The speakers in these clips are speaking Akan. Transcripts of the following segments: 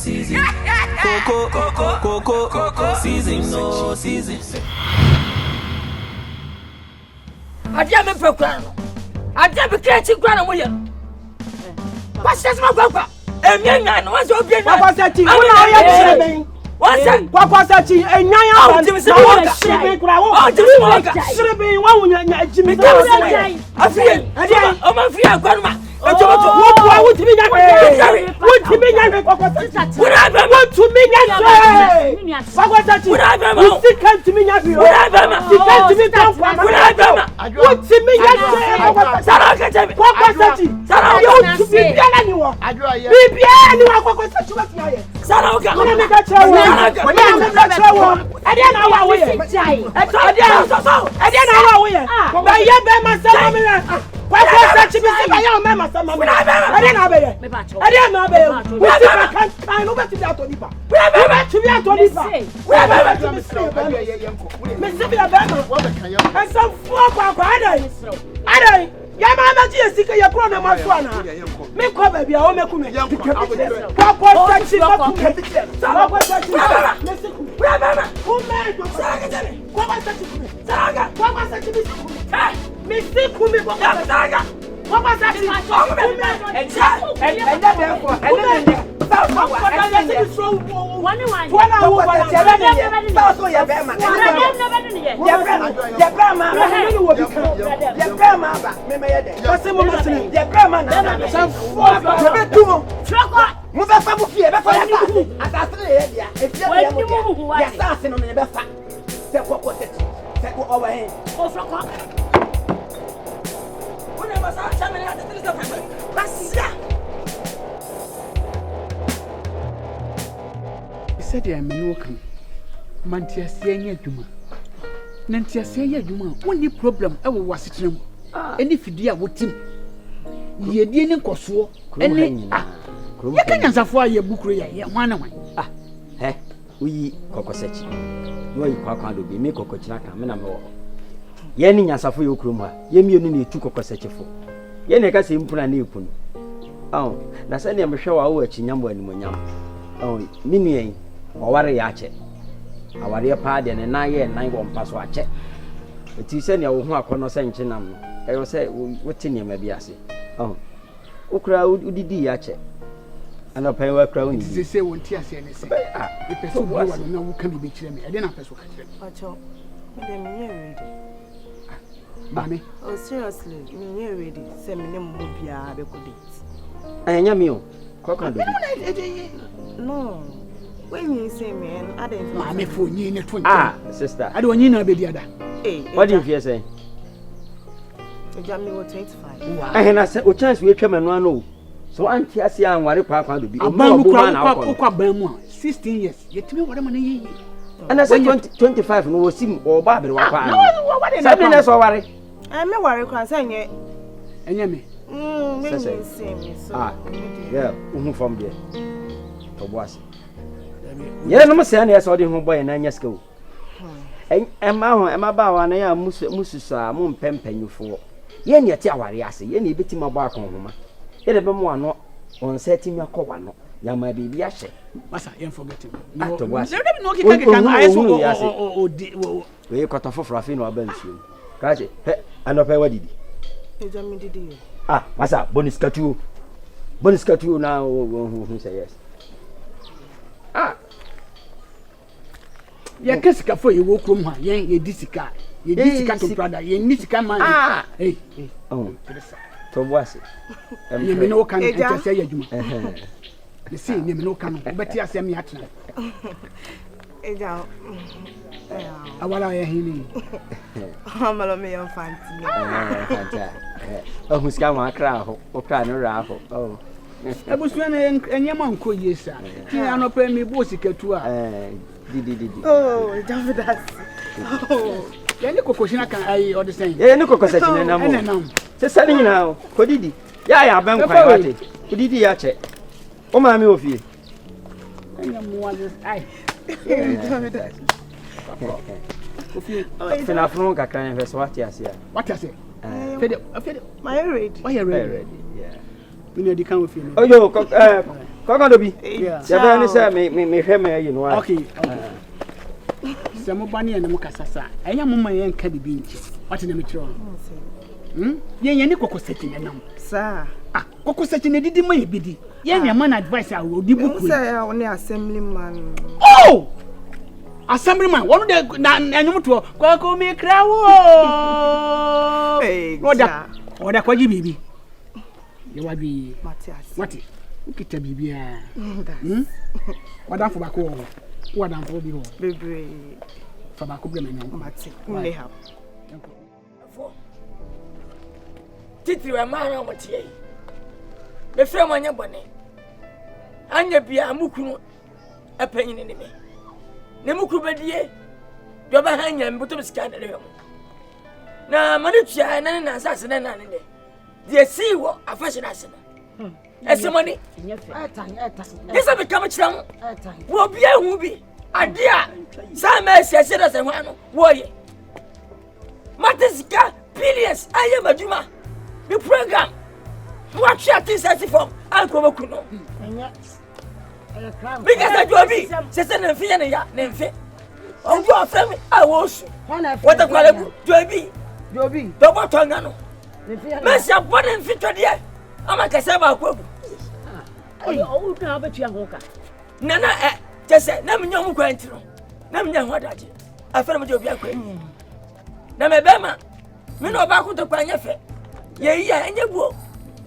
season. Coco season, no season. I didn't program. I didn't create a grand away. What's that, my papa? And young man, what's your game? Kɔkɔsɛkyi, what's that? Kɔkɔsɛkyi, Oh, Jimmy Smoker. Oh, Jimmy Smoker. Siribi, wa wunya Jimmy Smoker. I feel. Oh, my fear, grandma. What to me, what to me, Kɔkɔsɛkyi. What to me, Kɔkɔsɛkyi. What to me, said I am no come. Mantiasia Juma. Nantiasia Juma, only problem I was sitting. Any fidia would him. Ye didn't cost any. You can answer for your book, one. Ah, eh, we Kɔkɔsɛkyi. No, you can't be make Kɔkɔsɛkyi, Menamo. Yenny Yasafu Yokruma, Yemi 2 Kɔkɔsɛkyi for. Yeneka simpuna nipun. Oh, that's any I'm sure I will Chinyambo and Munyam. Oh, Mini, or worry yache. Our dear pardon and 9 year 9 1 pass watch. It is any of whom I chinam. I will say, what in your maybe I say. Oh, Okra would be yache. And I'll pay work crown. They say, won't tear anything. The person who can be betrayed me. I didn't have to. Mammy, oh, seriously, me ready. Send me no movie. I be good. I am you. No, when you say man, I didn't. Mammy for you in a 20. Ah, sister, I don't know the other. What do you say? The Jamie was 25. And I said, oh, chance we come and one. So Auntie Asia and Wari Papa to be a man. 16 years. Yet to me, what am I? And I said 25 no sim or Barbie. What is that? Worry. I'm a worry concern yet. And Yemi. Ah, yeah, from there. To was. Yeah, no more saying yes, or the home boy and 9 years ago. And my bow and I am Mususa, Moon Pempen you for. Yen yet, I say, any bit in my bark on home. Yet a more not on setting your covano. Ya may be yashe. Massa, you forget him. No, to was. We cut off for a fin or bench you. Catch it. And of what did he? Ah, Massa, bonus cut you now. Who say yes? Ah, ya kesika for you walk from her, ye disika. Ye disika to brother, ye nisika man. Ah, hey, oh, to was it. You may know can say you. You see, you know can, but you say me at night. I want to hear him. I'm a million fancy. Oh, who's come a crowd or crying a raffle? Oh, I was when and your mom could, yes, sir. I don't pay me bossica to her. Did. Oh, don't that. Oh, Then the Kɔkɔsɛkyi can I or the same. Yeah, no Kɔkɔsɛkyi and no. Say, now, Kodidi. Yeah, I'm quite. Kodidi yache. Oh, mammy of you. And your mother's eye. Finafron can invest what you say. What I say? My read. Why are you ready? Yeah. We know the kind of feeling. Oh, yo, Kɔkɔdobi. Sɛ ne sɛ me hwɛ me yi no. Okay. Sɛ mo ba ne yɛ ne mo kasasa. Ɛyɛ mo ma yɛ nka bibi nti. Wate na me kyerɛ. Yɛn ni Kɔkɔsɛkyi nenam. Sir. Kɔkɔsɛkyi ne didi ma yɛ bidi. Yɛn ne man advice a odi buku. Sɛ on assemblyman. Oh! Assemblyman, one de na anyum to. Kɔkɔ mi kra wo. Oda kwaji bibi. Ye wa bi. Matias. Wate. Ukita bibi a. Wada fo bako wo. Wada fo bi wo. Bebre. Fa bako bi na nyam. Mati. Nle ha. Titiri wa mara mo tie. Me frɛ mo anya bɔne. Anya bia amukunu apanyin ne me. Ne mukuru badie. Do ba hanya mbuto sika na lewe mo. Na mane tua na na asase na na ne. Die si wo afashion asena. Esemoni. Disa be kam kira mo. Wo bia hu bi. Ade a sa ma asiase da se ho ano. Wo ye. Matesika billions aye maduma. The program. What shall this as if Uncle Mokuno? Because I do be, says an infinity, Nymphe. Oh, your family, I was. What a quality, Joby, Double Tongano. Messia, one and 50 years. I'm a Cassava. Oh, now, but you are Walker. Nana, just said, Namin Quentro. Namin what I did. I found your Biaque. Namabama, Mino Baku to Panyafe. Yeah, and you go.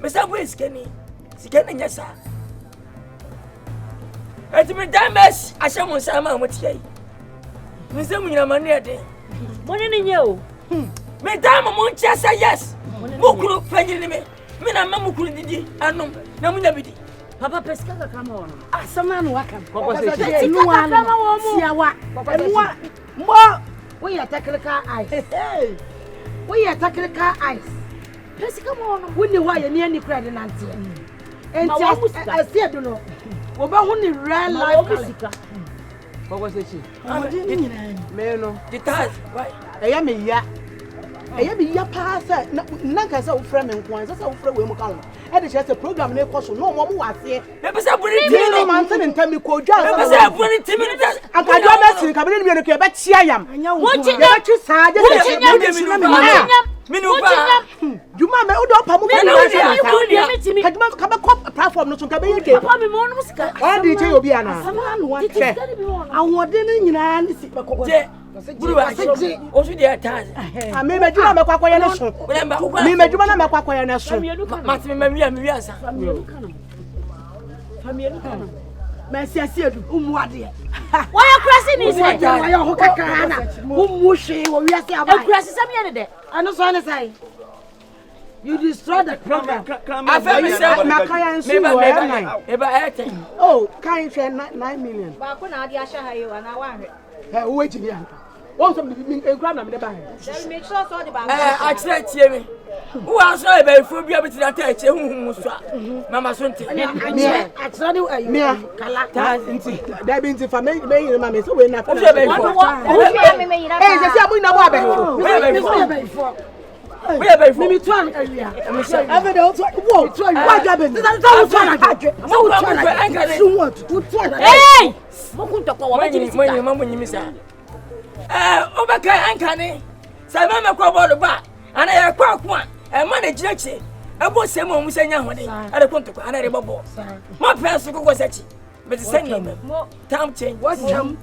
Mr. Whiskey, Skin, yes, sir. At me, damage, I shall want some with you. Mr. Munamania day. What in you? Madame Monchessa, yes. Mokuru, Penny, Mina Mamukudi, and no, Namunabidi. Papa Pesca, come on. Ah, some man, welcome. More, we are tackling car ice. We are tackling car ice. Let's come on. We know why you're near the credit auntie. And I said, don't know. We're only real life. Kɔkɔsɛkyi. Meno. The task. Why? I am a ya. I am a ya pass. Nkansah friend and Nkansah so friend we mo kan. E dey share program na ekoso no mo wa se. E be say buri ti no man say ntam mi ko dwa. E be say buri ti mi ta. Akadwo be sin ka be ni no ke be chia yam. Wo chinya. Be chi sa je se Minu ba. Juma me odo pa mu ba na. Kaduma ka be platform no so ka be yike. Papa me mo no sika. Why dey che obi ana? Awode ni nyina ni si Kɔkɔsɛkyi. Buru wa se. Osu dey attach. Me me juma me kwakoye ne so. Me me juma na me kwakoye ne so. Mati me wi asa. Famielu kana. Merci asiedu umuade. Why you crossing this way? Why you ho kakra na? Umuhwe wo wi ase aba. E cross sam ye ne de. Ano so ne sai. You destroy the program. I feel myself. Oh, can't share 9 million. But I can't share how you and I want it. Wait till you want something to grab them. Make sure so the bank. I tried to me. Who else are you for? Be able to attach you. Mama Sunti. I tried to me. That means if I make me, Mamma, so we're not. We are very full. Me try area. Every day, whoa, try. What happened? That's hey! Mokunto kwa wabajiri sika. Mambo nyimi sa. Obaka ankane. Sa mama kwa bodo ba. Ana ya kwa kwa. Ma na girachi. Ebo sem o musanya hode. Ada konto kwa ana rebobo. Ma penso Kɔkɔsɛkyi. But the same time change. What time?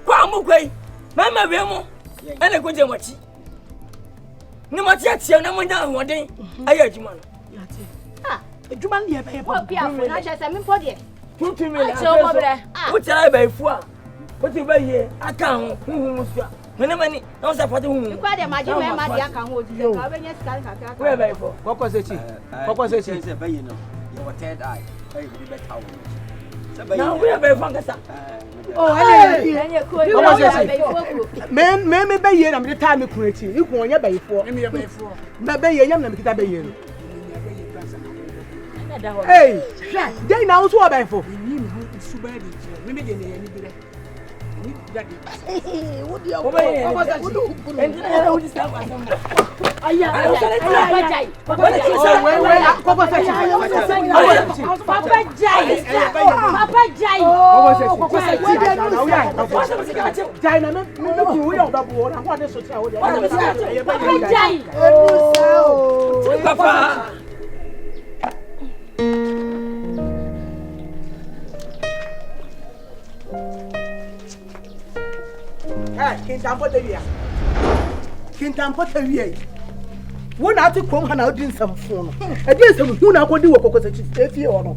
Kwa mukwai. Mama we mo. Ana goje machi. Ni ma tia tia na mo nya ahoden ayi adwuma no adwuma ne ye be po bia fo na che se me po de 2 million wo tira be fu a wo ti be ye aka ho hu so a mene mani na so fate hu kwa de ma je me ma de aka ho o ti se ka be nya sika ka ka we be fo Kɔkɔsɛkyi se be ye no you what third eye hey we be tawo na we be fo ngasa oh me be ye na me ta me kureti iku onye be ifo me be ifo be ye nyam na me kita be ye no hey dey na so be ifo ni me hu suba di me me de ne ye ni bire What do you Kintampo the way. One out to come and out in some phone. I did some who now could do a Kɔkɔsɛkyi or no.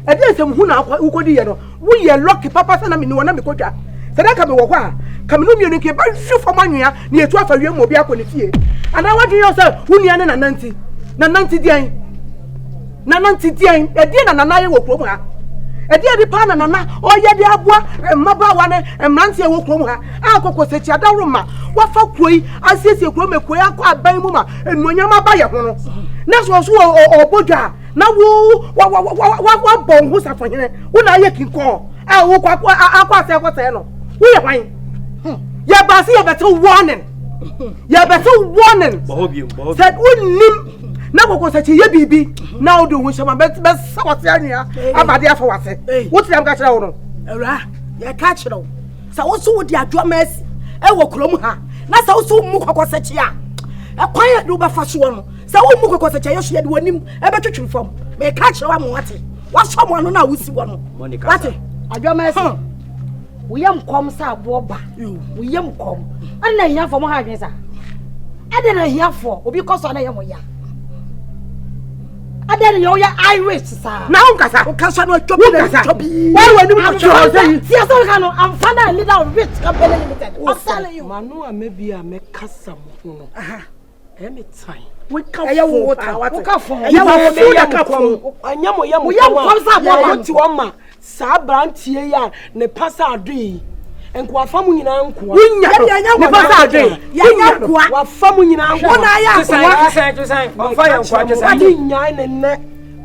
I did some who now who could do. We are lucky, Papa, and I mean, one of the quota. So that can be what? Come to me, but shoot for money near 12 of your mobile on the fear. And I want to yourself, who near Nananti. Nananti Dian. Nananti Dian, a dear and an eye will come her. A dear the partner, or yet the abwa, and Maba one, and Nancy will come her. I'll Kɔkɔsɛkyi Adaruma. What for quay? I see you come a quay, by Muma, and when you're my buyer. That's what's or Boga. Now, what bone who's up for him? When I can call, I will quite what's we are fine. Yeah, but see a better warning. Yeah, better warning. Said wouldn't now Kɔkɔsɛkyi ye bibi. Now do we shall my best Sawatania about the for what? What's the catch out? Yeah, catch it. So also with your drummers. I will clone her. That's also Kɔkɔsɛkyi. A quiet do by fast one. So, Kɔkɔsɛkyi, she had one him a better tree from. May catch one what? What's someone on our see one? What? I don't mess. We am come, sir, Boba. We am come. And then here for my husband, sir. I didn't hear for because I am young. I didn't know your Irish, sir. Now, Nkansah no chop. Why were you chop? Yes, I'm founder and leader of Rich Company Limited. I'm telling you. Manu, maybe I make custom. Any time. We come for water. We come for food. Ne pasa adui. Enkwa famu nyina nkwa. Ne pasa adui. Wa famu nyina nkwa. Wona ya nkwa. Fa ya nkwa kesa. Adi nyaa ne ne.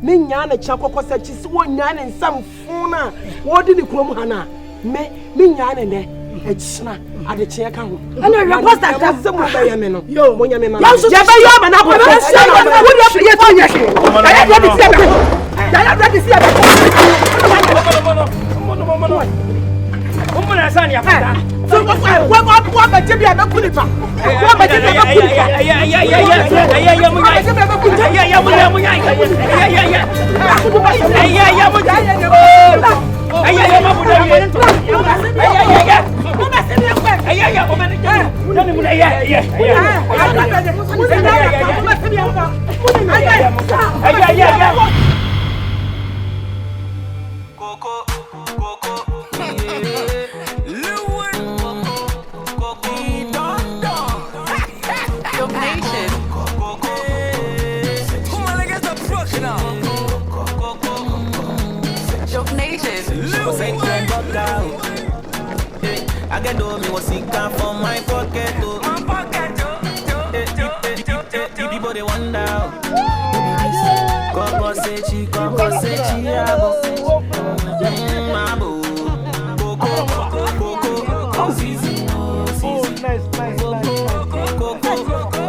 Me nyaa ne cha Kɔkɔsɛkyi si wo nyaa ne nsam funa. Wo di ne kurom hana. Me nyaa ne ne. Echina ade kye ka ho. Ana report that se mo ba ye me no. Yo mo nya me ma. Ya ba yo ma na ko. Wo di ye to nya ke. Ya ready see abeko. Ya ready see abeko. Umuna sani afata. So what ba je bi abeku ni pa. What ba je bi abeku ni pa. I get do me was sick from my pocket. People they wonder. Kɔkɔsɛkyi, Mabo. Coco, season, nice. Coco,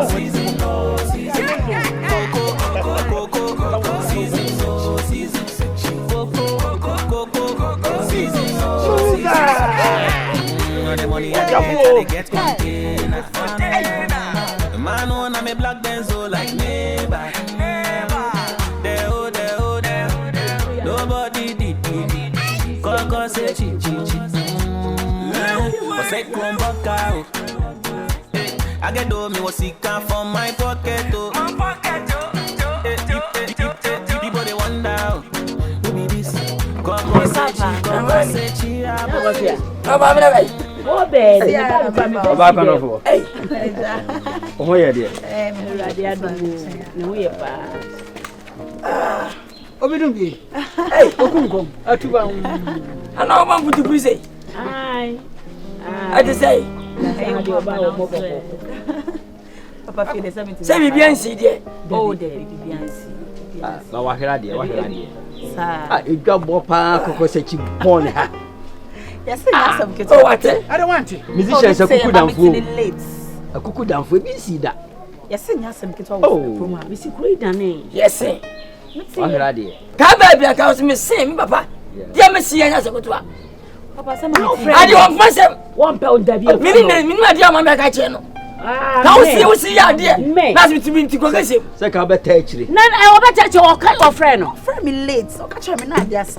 season, the money I get container. The man on a me black benzo like never. Nobody did. Kɔkɔsɛkyi. I get do me was sick from my pocket. People they wonder. Who be this? Kɔkɔsɛkyi. Oh, baby. Hey. Oh, yeah, dear. Obidumbi. Hey, okunkom. Atuba. Ana o man futu say. Ai. I just say. Papa feel the 70. Say bi biansi de. Oh, de bi biansi. Na wa hera de. Sa. Ah, edwa bo pa Kɔkɔsɛkyi born ha. Yes, yes, I'm getting. Oh, what? I don't want it. Musicians are cuckoo down for a cuckoo down for BC that. Yes, yes, I'm getting. Oh, we see great Danny. Yes, sir. What are they? Come back, I can't miss same, Papa. Dear Messi, and as a good one. Papa, some of I don't want myself 1 pound. Meaning, my dear Mamma Cacheno. Now see your dear. That's what you mean to go. Say, I'll bet actually. None, I will bet you all kind of friend. Friend me late, so catch me not, yes.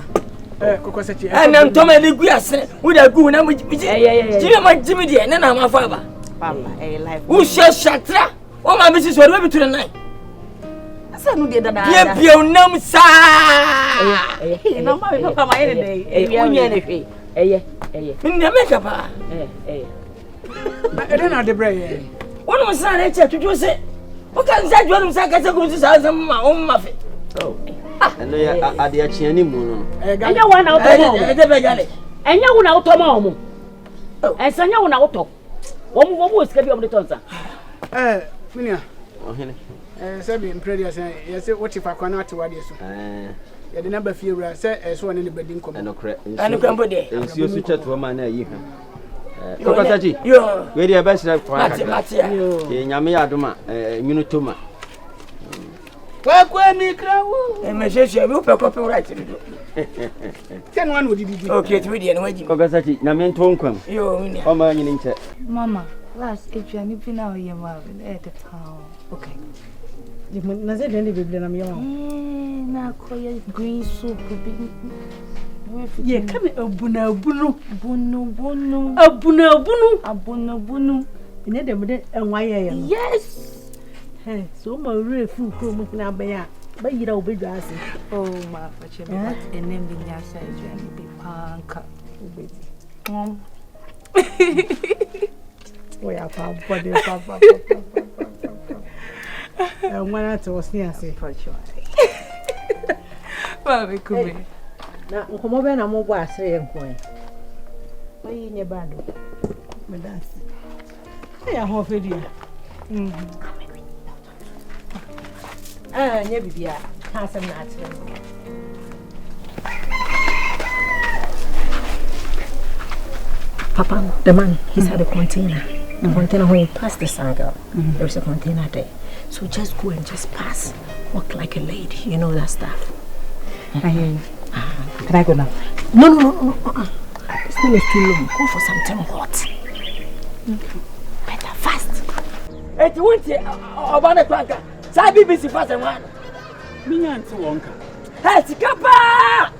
Kɔkɔsɛkyi. And I'm Tommy Guias with a good number. Jimmy, dear, and I'm my father. Papa, a life. Who shall Shatta? Oh, my missus will be to the night. I said, no, dear, Dear, you know, sir. No, my papa, my enemy. Makeup. I don't know the brain. One was not to do say. What can say you want to go to my own muffin? Oh, and they are the Chiani moon. And you want out and you want out tomorrow. And Sanya want out top. One was scheduled on the Tonsa. Minia. Seven previous, yes, what if I cannot to what is? The number few said as one in the bedding come. And correct. And company. And you switch to a man. Kɔkɔsɛkyi. We dey best for Matia. Nyame adoma, minutoma. Kwa mi krawo. E me hwehwe we pe copyright do. Ten one would be. Okay, to dey na waji. Kɔkɔsɛkyi, nyame ntonkwam. Yo, ni. O ma nyini nche. Mama, last if you need now you Marvin at the town. Okay. You must say the baby na me. Na koye green soup be. Yeah, come abuna bunu. You need them and why? Yes. Hey, so my real food come now by ya. But you don't be dressing. Oh, my father, and then the outside and be punk. We are body, papa. And when I was near, say, for sure. Well, it could be. Now, come over and I'm over 3 and coin. Why in your band? But that's it. I hope it is. Never be a handsome natural. Papa, the man, he's had a container. The container when you pass the saga, there's a container there. So just go and just pass. Walk like a lady, you know that stuff. Can I go now? No. This thing is too long. Go for something hot. Better fast. It won't say about the cracker. Say BBC fast and one. Me and to Wonka. Hey, Sikapa!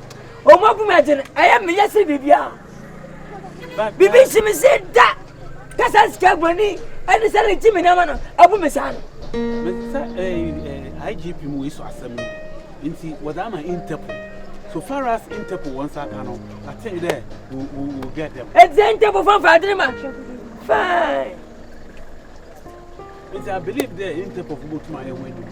Oh, my imagine I am yesterday. BBC me said that. Because Scaboni and the selling Jimmy Namano, Abu Messan. IGP Muiso Assembly. Inti, what am I Interpol? So far as Interpol wants I can, I tell you there, we'll get them. It's the Interpol from Fadrima. Fine. I believe the Interpol will to my window.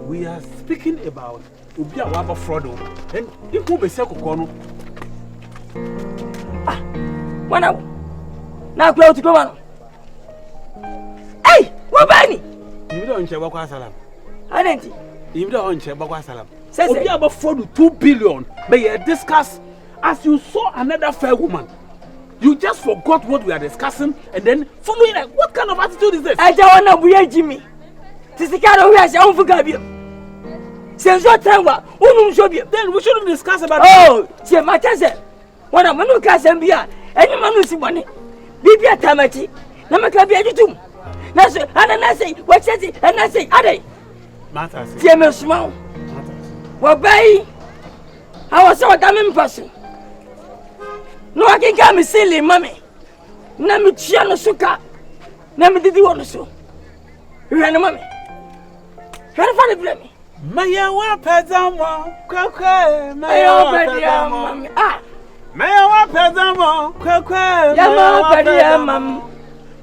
We are speaking about Ubia Waba Frodo, and if we be Sekono. One hour. Now go to go on. Hey, what Benny? You don't check Bakwa Salam. I didn't. You don't check Bakwa Salam. Says Ubia Waba Frodo 2 billion. May you discuss as you saw another fair woman. You just forgot what we are discussing and then following like what kind of attitude is this? I don't want to be a Jimmy. This is the kind of way I say, I'm for Gabby. Since your time, then we shouldn't discuss about it. Oh, see, my cousin. When I'm going to cast and be any man who see money. Be a tamati. Namaka be a too. That's it. And I say, what says it? And I say, are they? Matters. See, I'm small. Well, bay. I was so a damn person. No, I can come silly, mommy. Namichiano suka. Nami did you want to so? You ran a mommy. Try to find a blame. Maya wa pedamo, kwekwe. Maya pedamo. Ah. Maya wa pedamo, kwekwe. Yama pedamo.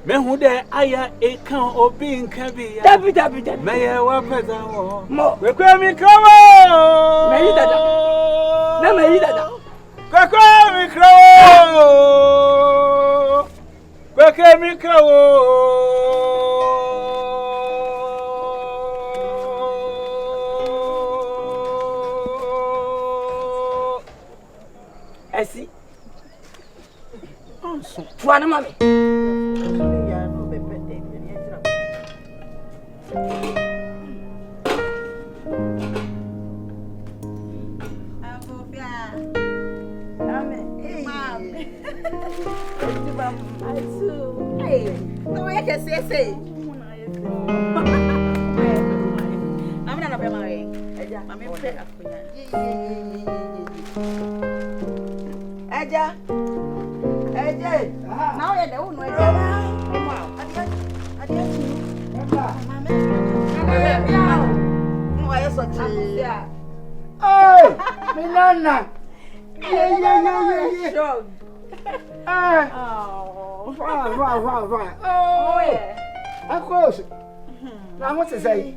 Me hu de aya e kan obi nkabi ya. Dabi. Maya wa pedamo. Mo. Kwekwe mi krawo. Meyi dada. Na meyi dada. Kwekwe mi krawo. Beke mi krawo. Esi. So, tuana mami. Eja. Now you don't know. Hey, Milana. Yeah. Oh. Right. Oh, yeah. Of course. Now, what to say?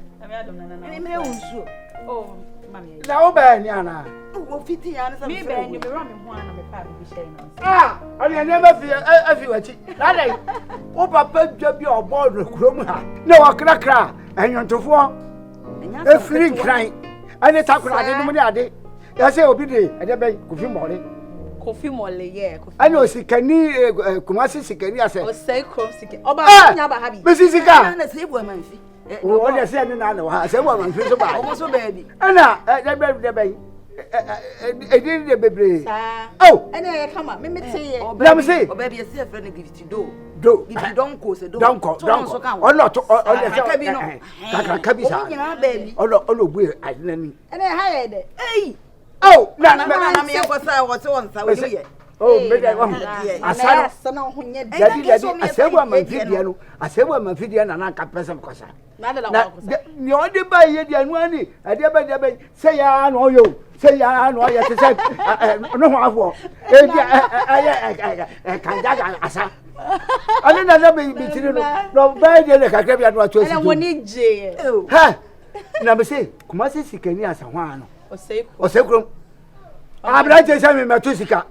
Oh, Mammy. Now, Banyana. Oh, 50 years. Me, Ben, you be running one of the family sharing. Ah, I never feel everywhere. That oh, Papa, job your board with Croma. No, I crack, and you're to four. A free crying. And it's a crack. I say, obey, I never coffee morning. Coffee Molly, yeah. I know Sikani, Kumasi Sikani, I say, say, Cromsick. Oh, but Happy. Mrs. Sika, and a slave woman. Oh, I said, no, I said, woman, almost a baby. And now, that baby. I didn't the baby. Oh, and I come up, let me say, let me say, oh, baby, I see a friend give it to do. If you don't cause a don't call, or not, or Cabina, baby, or no, I didn't. And I hired it. Hey! Oh, no, what's on, oh, I said, woman, video, I said, woman, video, and I can't press some cosa. You only buy it, and money. I never say, I know you. Say, I know you to say, no, I won't. I can't. I didn't know me, no, bad, I can't get what you need, Jay. Oh, ha! Never say, Kumasi Sikania, someone. Or sacrum. I'm not just having my Tusika.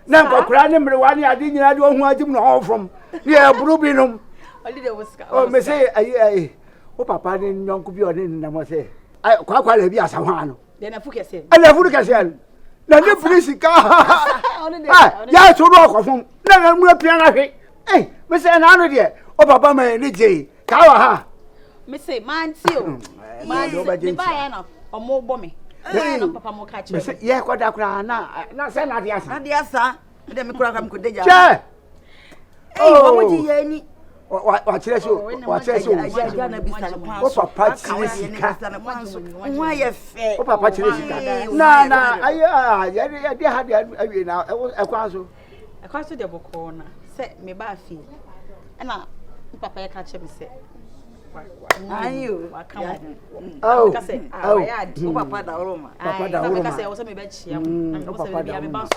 Now, crying number one, I didn't know who I didn't know from. Yeah, Brubinum. Oh, may say, oh, Papa didn't know could be on in the Mose. I quite be as a one. Then I forget it. And I forget it. Now, the police car. Yeah, to rock of him. Never more piano. Hey, Miss Anna, dear. Oh, Papa, my DJ. Kawaha. Missy, man, seal. Man, buy or more bombing. Papa mo catch me. Yeah, quite a cry now. Not send out the answer. Let me crack him. Could they? Oh, what do you any? What's this? What's this? What's Papa? Why you fair? Oh, Papa, no, I had now. I was across the corner. Set me by feet. And now, Papa catch me. Are you? Oh, Papa da Roma. Papa da Roma. I was a Mitchy. I'm a boss.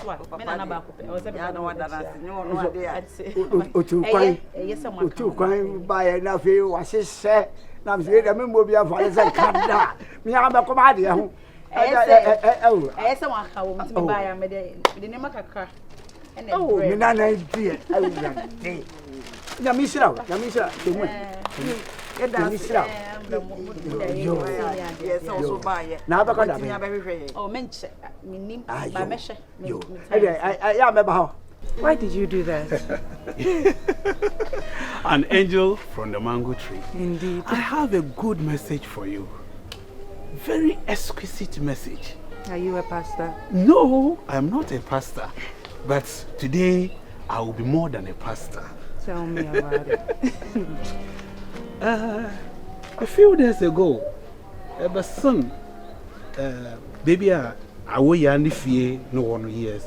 To cry by enough. Was his say? Now, I'm saying, I remember be a voice and Canada. Me, I'm a commodity. Oh, I someone how to buy a medal. The name of a car. Oh, Nana, dear. Yamisha, yes, also buy it. Now, oh, mention me, I measure you. I am about. Why did you do that? An angel from the mango tree. Indeed. I have a good message for you. Very exquisite message. Are you a pastor? No, I am not a pastor. But today, I will be more than a pastor. Tell me about it. A few days ago, my son, baby, I was no 1 year.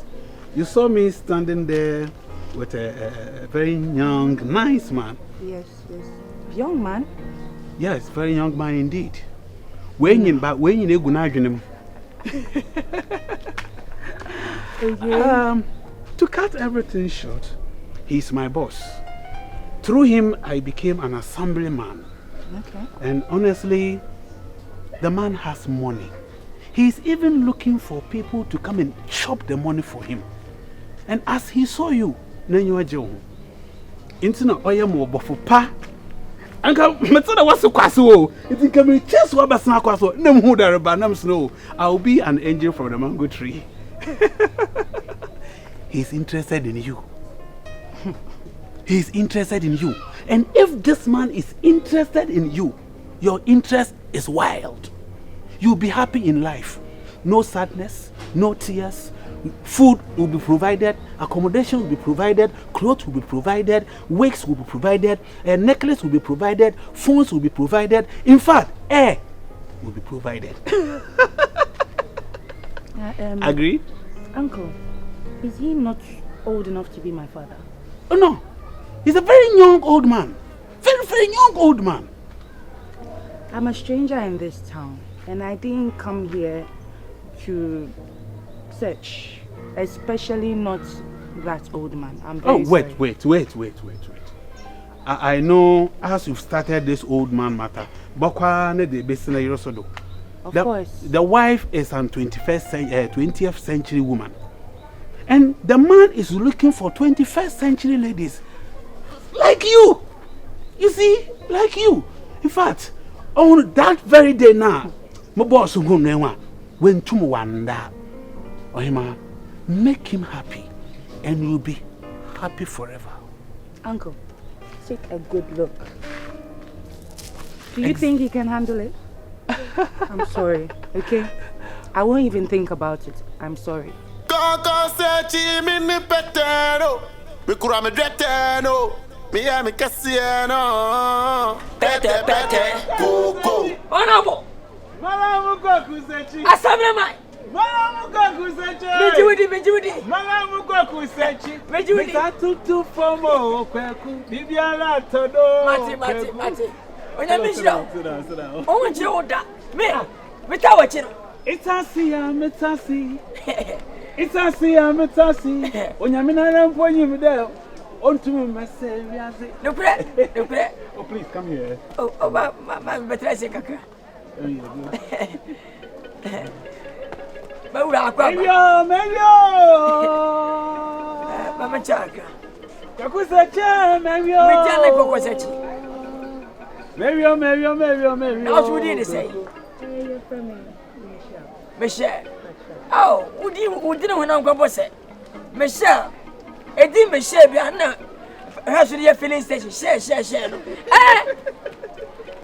You saw me standing there with a very young, nice man. Yes. Young man? Yes, very young man indeed. When you go to cut everything short, he's my boss. Through him, I became an assemblyman. Okay. And honestly, the man has money. He's even looking for people to come and chop the money for him. And as he saw you, Intina oya mo bofo pa. Anka metana waso kwaso. It can be chess wa basna kwaso. Nem hu da reba nam snow. I'll be an angel from the mango tree. He's interested in you. He's interested in you. And if this man is interested in you, your interest is wild. You'll be happy in life. No sadness, no tears. Food will be provided, accommodation will be provided, clothes will be provided, wigs will be provided, a necklace will be provided, phones will be provided. In fact, air will be provided. Agree? Uncle, is he not old enough to be my father? Oh no. He's a very young old man. Very, very young old man. I'm a stranger in this town, and I didn't come here to search, especially not that old man. I'm very sorry. Wait. I know as you've started this old man matter, of course. The wife is an 20th century woman. And the man is looking for 21st century ladies. Like you. You see? Like you. In fact, on that very day now, my boss went to Wanda. Ohima, make him happy, and you'll be happy forever. Uncle, take a good look. Do you think he can handle it? I'm sorry, okay? I won't even think about it. I'm sorry. Kɔkɔsɛkyi mini petero, mikura mi dreteno, mi ami kasieno. Pete, koko. Honorable. Malamu Kɔkɔsɛkyi. Assembly man. Malamu Kɔkɔsɛkyi. Mejiwidi. Malamu Kɔkɔsɛkyi. Mejiwidi. Tutu fomo kweku. Bibiara todo. Mati. Onya mishira. Onje oda. Me tawo chino. Itasi. Onya minara mponyi de. Ontumi maseviazi. Nukure. Oh, please come here. Oh, ma betra se kaka. Maura akwa. Meyo. Mama chaka. Kɔkɔsɛkyi, meyo. Mejana Kɔkɔsɛkyi. Meyo. Now what did you say? Michelle. Oh, who didn't when I'm going to say? Michelle. It didn't Michelle be an actually a filling station. Share.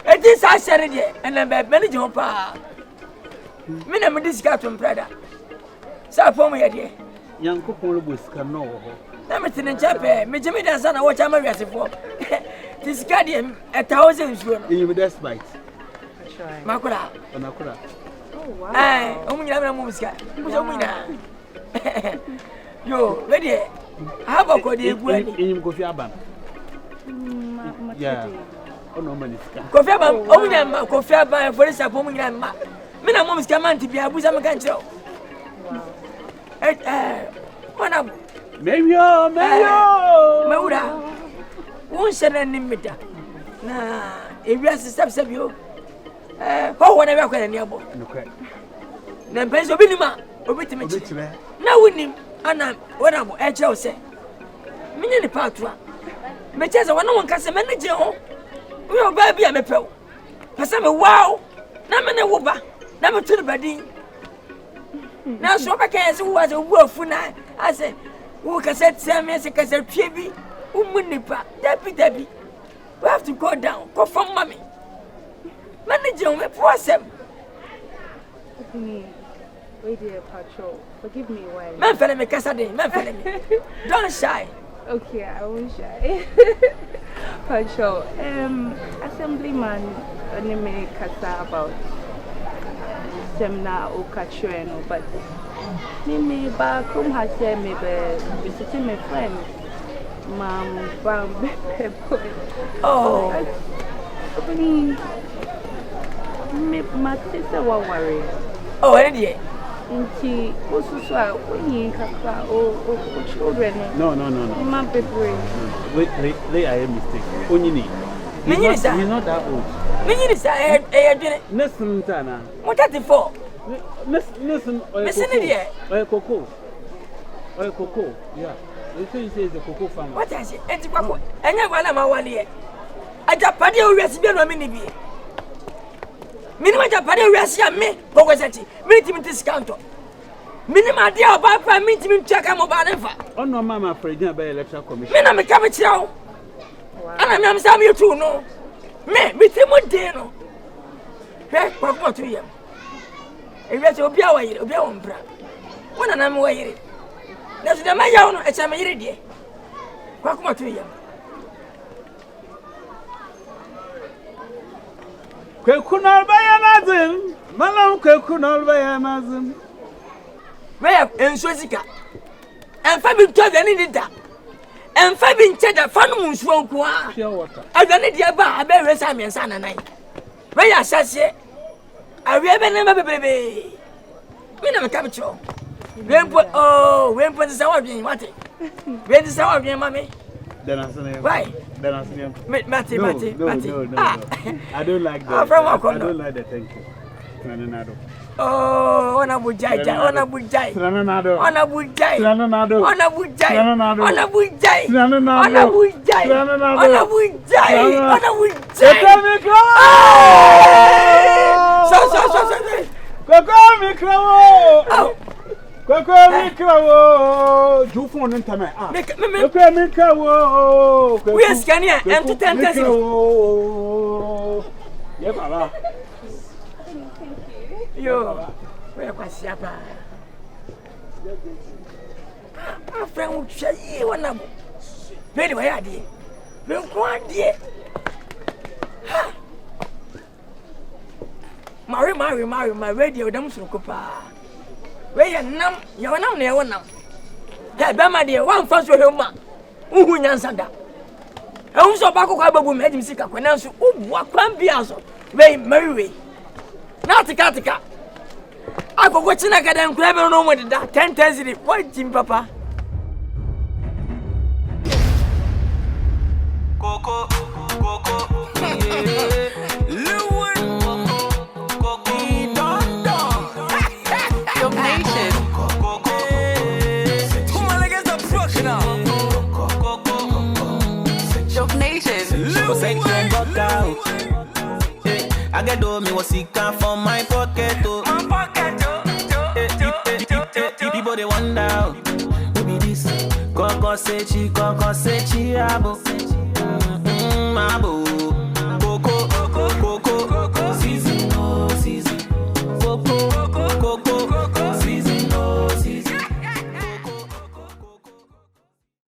It is I said it, and I'm managing on power. Minimum discount from Prada. So for me, dear. Young couple was canoe. I'm a tenant chapel. Me Jimmy doesn't know what I'm a for. This guardian 1,000 You just bite. Makura. Oh, wow. Yo, ready? How about Kofi Aban? Yeah. Oh, no, man. Kofi Aban, for instance, woman, Mina mom's command to be a bosom country. Meyo. Maura. Won't send an imita. Nah, if you have to you. Oh, whatever can any abo. Then Penso Binima, obit. Now with him, Anna, what I'm a say. Mini patra. Meches, one can say manager. We are baby, I'm a pearl. Passam wow. Namana Wuba, number 2 body. Now, so I can't say who was a wolf for night. I said, who can say Sammy as a cassette baby? Umunipa, Debbie. We have to go down, go from mommy. Manager, me poor Sam. Wait there, patrol. Forgive me while. Man, fellow me, Cassade, man, fellow me. Don't shy. Okay, I won't shy. Patrol. Assemblyman, me Kasa about Semna or Kachureno, but me back home has said me visiting my friend. Mom, Bam, oh, my sister won't worry. Oh, any Inti, also, when you have children. No. My baby. Wait, I am mistaken. Only he's not that old. Minister, I didn't. Listen, Tana. What are the for? Listen, Listen, here. Cocoa. Yeah. You say it's a cocoa farm. What I say? Enti kwako. Enya wala ma wale e. Ajapade o wiase bi no me ni bi. Minimum ajapade o wiase a me Kɔkɔsɛkyi. Me timi ti scanto. Minimum ade a ba pa me timi twaka mo ba ne fa. Ono mama president by electoral commission. Me na me ka me kira wo. Ana me am say me tu no. Me timi de no. Hwe kwako to yam. E wiase obi a wa yire, obi a wo mbra. Wona na me wa yire. Na so de ma yawo no e cha me yire de. Kwako to yam. Kwekunal bayanazim, malam kwekunal bayanazim. Where enso sika. Enfa bi to de ni da. Enfa bi nche da fa no nsuo nko a. Pure water. Adwane de ba abe resa me nsa nanan. Where asase. Awie be ne bebebe. Me na me ka me cho. Wempo se wa dwen wate. We se wa dwen mame. Why? Mate. No. I don't like that. I don't like that. Thank you. Trananado. Oh, ona bujai. Trananado. Ona bujai. Trananado. Ona bujai. Trananado. Ona bujai. Trananado. Ona bujai. Trananado. Ona bujai. Ona bujai. Koko mikro. Oh. Koko mikro. You phone internet. Ah. Koko mikro. We are scanning and to 10 tests. Yeah, baba. Yo, where was Shatta? My friend would say, you want to very well, dear. Don't go on, dear. Marry, my radio, them so copa. Where you numb, you're now near one now. That Bama, dear, one first with your man. Nkansah. I also back of Kwadwo made him sick. When I said, oh, what can be also? Very merry. Not the Katika. I go watching a goddamn crab no more than that. 10 times what, Jim Papa? Coco, Lilwin, Dog Nation. Come on, against the production now. Dog Nation. I get do me was sick from my pocket. People they wonder who be this Kɔkɔsɛkyi abo.